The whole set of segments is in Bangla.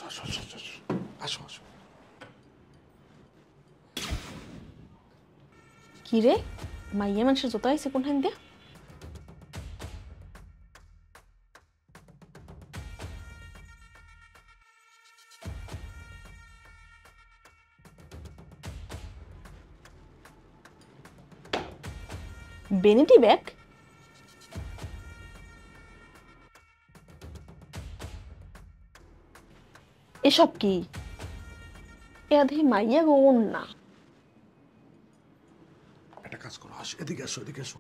আসো আসো আসো আসো আসো আসো। কি রে মাইয়া মানুষের জুতা আইছে কোনখান দিয়া? Vanity bag? এসব কি? এ মাইয়া গোন না। একটা কাজ করো, আসো এদিকে, আসো এদিকে আসো।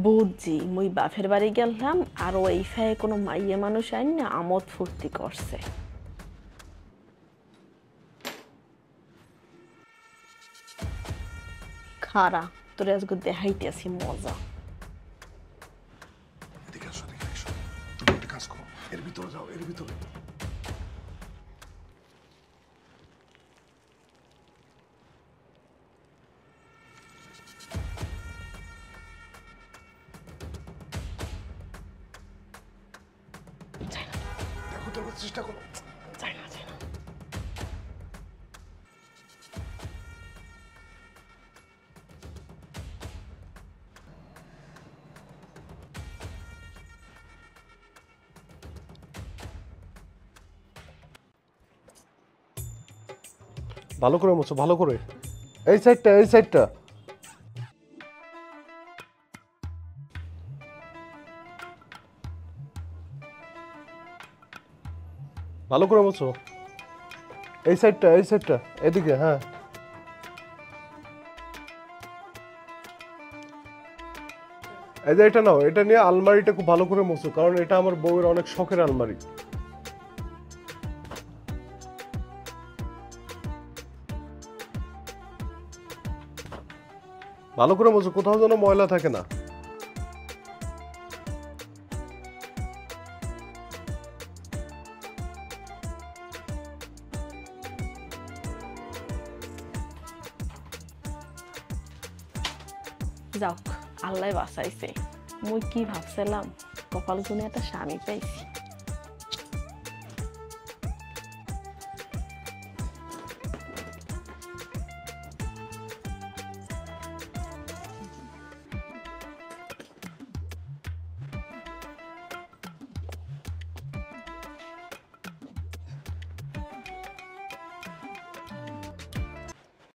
বুঝছি মুই বাপের বাড়ি গেলাম আর ওই ফায়ে কোনো মাইয়া মানুষ আইন না আমোদ ফুর্তি করছে। খারা তোরে আজকে দেখাইতেছি মজা। এদিকে আসো, এদিকে আসো। তুমি একটা কাজ করো, এর ভিতরে যাও, এর ভিতরে। দেখো দেখো, চেষ্টা করো। যাই না যাই না। ভালো করে মুছো, ভালো করে। এই সাইডটা, এই সাইডটা। ভালো করে মুছো। এই সাইডটা, এই সাইডটা। এদিকে, হ্যাঁ। এই যে এটা নাও, এটা নিয়ে আলমারিটা খুব ভালো করে মুছো, কারণ এটা আমার বউয়ের অনেক শখের আলমারি। ভালো করে মুছো, কোথাও যেন ময়লা থাকে না। যাও আল্লাহ বাঁচাইছে। মুই কি ভাবছিলাম কপাল গুনে একটা স্বামী পাইছি।